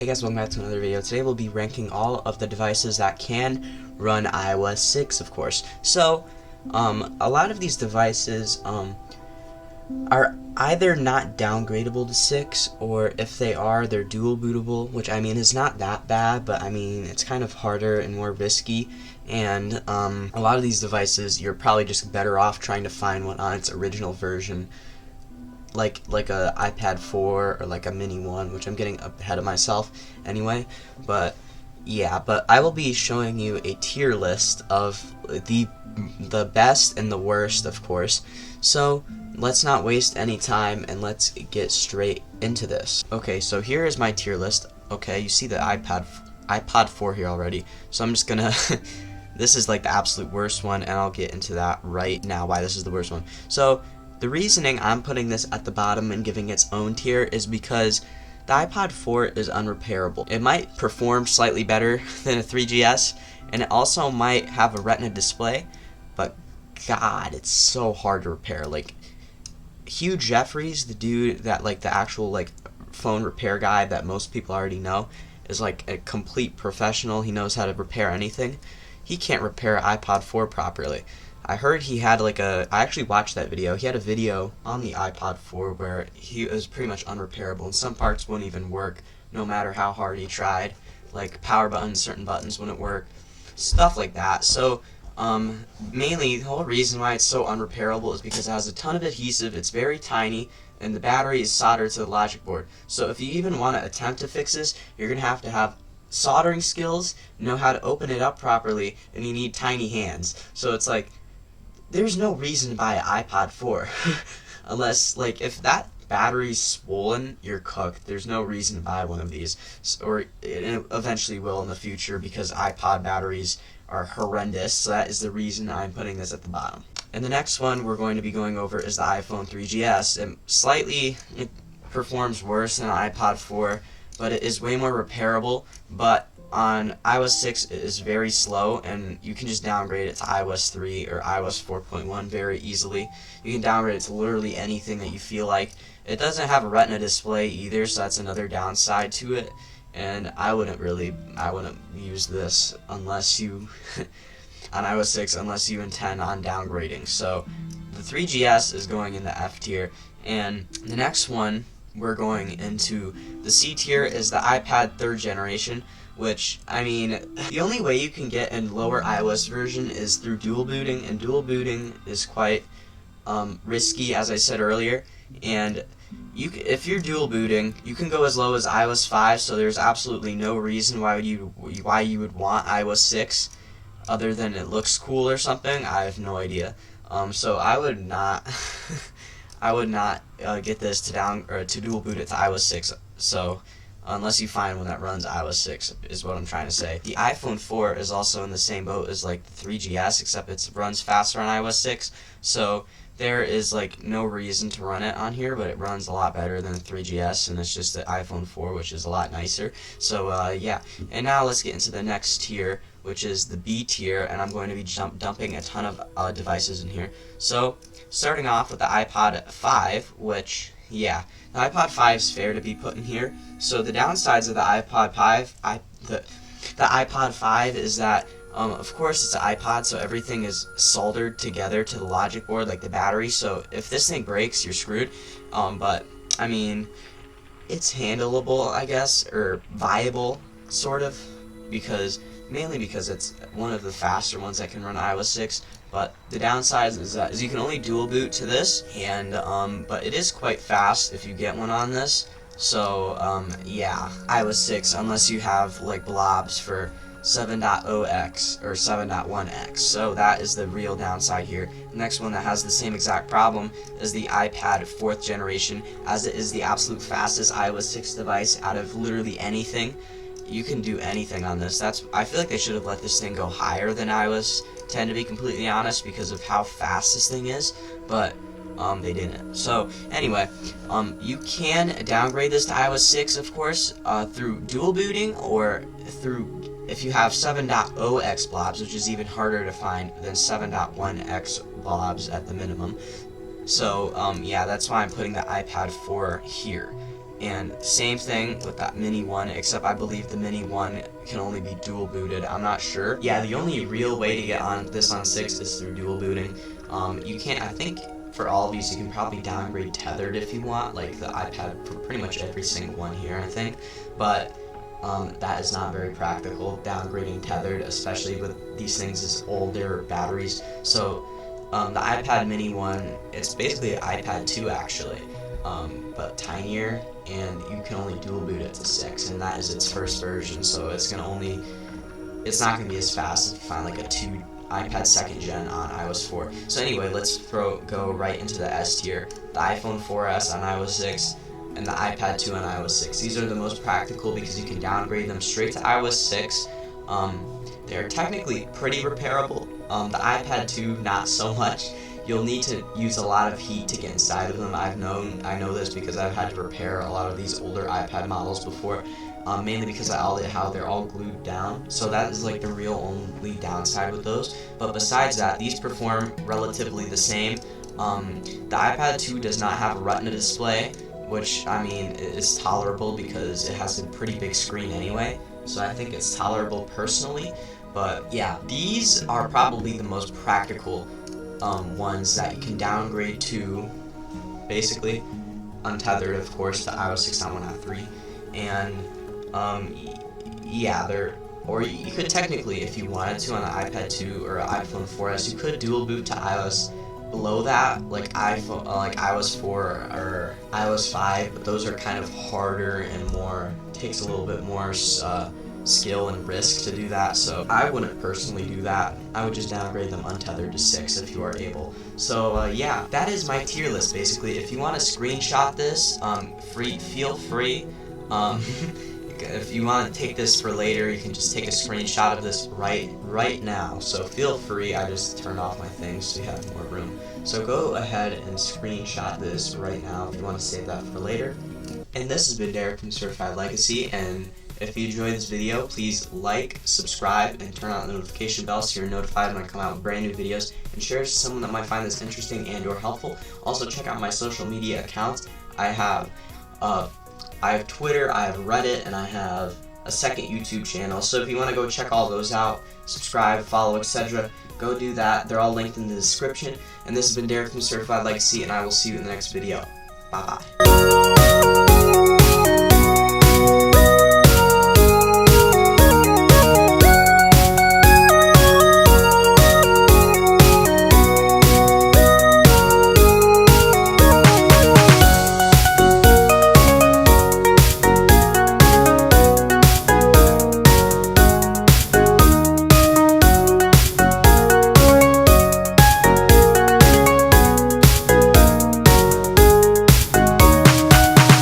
Hey guys, welcome back to another video. Today we'll be ranking all of the devices that can run iOS 6, of course. So, a lot of these devices are either not downgradable to 6, or if they are, they're dual bootable, which I mean is not that bad, but I mean it's kind of harder and more risky. And a lot of these devices, you're probably just better off trying to find one on its original version, like a iPad 4 or like a mini one, which I'm getting ahead of myself anyway. But yeah, but I will be showing you a tier list of the best and the worst, of course. So let's not waste any time and let's get straight into this. Okay, so here is my tier list. Okay, you see the iPod 4 here already. So I'm just gonna this is like the absolute worst one, and I'll get into that right now why this is the worst one. So the reasoning I'm putting this at the bottom and giving its own tier is because the iPod 4 is unrepairable. It might perform slightly better than a 3GS, and it also might have a Retina display, but God, it's so hard to repair. Like, Hugh Jeffries, the dude that, like, the actual, like, phone repair guy that most people already know, is like a complete professional. He knows how to repair anything. He can't repair an iPod 4 properly. I heard he had like I actually watched that video. He had a video on the iPod 4 where he was pretty much unrepairable, and some parts wouldn't even work no matter how hard he tried. Like power buttons, certain buttons wouldn't work, stuff like that. So mainly the whole reason why it's so unrepairable is because it has a ton of adhesive, it's very tiny, and the battery is soldered to the logic board. So if you even want to attempt to fix this, you're going to have soldering skills, know how to open it up properly, and you need tiny hands. So it's like, there's no reason to buy an iPod 4 unless, like, if that battery's swollen, you're cooked. There's no reason to buy one of these, or it eventually will in the future because iPod batteries are horrendous. So that is the reason I'm putting this at the bottom. And the next one we're going to be going over is the iPhone 3GS. It performs worse than an iPod 4, but it is way more repairable. But on iOS 6 it is very slow, and you can just downgrade it to iOS 3 or iOS 4.1 very easily. You can downgrade it to literally anything that you feel like. It doesn't have a Retina display either, so that's another downside to it. And I wouldn't use this unless you on iOS 6 unless you intend on downgrading. So the 3GS is going in the F tier, and the next one we're going into the C tier is the iPad 3rd generation, which, I mean, the only way you can get a lower iOS version is through dual booting, and dual booting is quite risky, as I said earlier. And if you're dual booting, you can go as low as iOS 5, so there's absolutely no reason why you would want iOS 6 other than it looks cool or something. I have no idea. So I would not get this to dual boot it to iOS 6. So unless you find one that runs iOS 6 is what I'm trying to say. The iPhone 4 is also in the same boat as like the 3GS, except it runs faster on iOS 6. So there is like no reason to run it on here, but it runs a lot better than the 3GS, and it's just the iPhone 4, which is a lot nicer. So yeah, and now let's get into the next tier, which is the B tier, and I'm going to be dumping a ton of devices in here. So starting off with the iPod 5, which, yeah, the iPod 5 is fair to be put in here. So the downsides of the iPod 5, the iPod 5 is that, of course, it's an iPod, so everything is soldered together to the logic board, like the battery. So if this thing breaks, you're screwed. But I mean, it's handleable, I guess, or viable, sort of, mainly because it's one of the faster ones that can run iOS 6. But the downside is you can only dual boot to this, and but it is quite fast if you get one on this. So yeah, iOS 6, unless you have like blobs for 7.0x or 7.1x. So that is the real downside here. The next one that has the same exact problem is the iPad 4th generation, as it is the absolute fastest iOS 6 device out of literally anything. You can do anything on this. I feel like they should have let this thing go higher than iOS 10, to be completely honest, because of how fast this thing is, but they didn't. So anyway, you can downgrade this to iOS 6, of course, through dual booting, or through, if you have 7.0x blobs, which is even harder to find than 7.1x blobs at the minimum. So yeah, that's why I'm putting the iPad 4 here. And same thing with that mini one, except I believe the mini one can only be dual booted. I'm not sure. Yeah, the only real way to get on this on 6 is through dual booting. You can't, I think for all of these you can probably downgrade tethered if you want, like the iPad for pretty much every single one here, I think. But that is not very practical, downgrading tethered, especially with these things as older batteries. So the iPad mini one, it's basically an iPad 2 actually, but tinier, and you can only dual boot it to 6, and that is its first version, so it's not gonna be as fast if you find like a iPad 2nd gen on iOS 4. So anyway, let's go right into the S tier. The iPhone 4S on iOS 6 and the iPad 2 on iOS 6. These are the most practical because you can downgrade them straight to iOS 6. They're technically pretty repairable. The iPad 2, not so much. You'll need to use a lot of heat to get inside of them. I know this because I've had to repair a lot of these older iPad models before, mainly because of how they're all glued down. So that is like the real only downside with those. But besides that, these perform relatively the same. The iPad 2 does not have a Retina display, which, I mean, is tolerable because it has a pretty big screen anyway. So I think it's tolerable personally. But yeah, these are probably the most practical ones that you can downgrade to, basically, untethered, of course, to iOS 6.1.3. And yeah, or you could technically, if you wanted to, on the iPad 2 or iPhone 4S, you could dual boot to iOS below that, like iOS 4 or iOS 5, but those are kind of harder and takes a little bit more skill and risk to do that, so I wouldn't personally do that. I would just downgrade them untethered to 6 if you are able. So yeah, that is my tier list basically. If you want to screenshot this, feel free. If you want to take this for later, you can just take a screenshot of this right now. So feel free. I just turned off my thing so you have more room. So go ahead and screenshot this right now if you want to save that for later. And this has been Derek from Certified Legacy, and if you enjoyed this video, please like, subscribe, and turn on the notification bell so you're notified when I come out with brand new videos, and share it to someone that might find this interesting and or helpful. Also check out my social media accounts. I have Twitter, I have Reddit, and I have a second YouTube channel. So if you want to go check all those out, subscribe, follow, etc., go do that. They're all linked in the description. And this has been Derek from Certified Legacy, and I will see you in the next video. Bye-bye.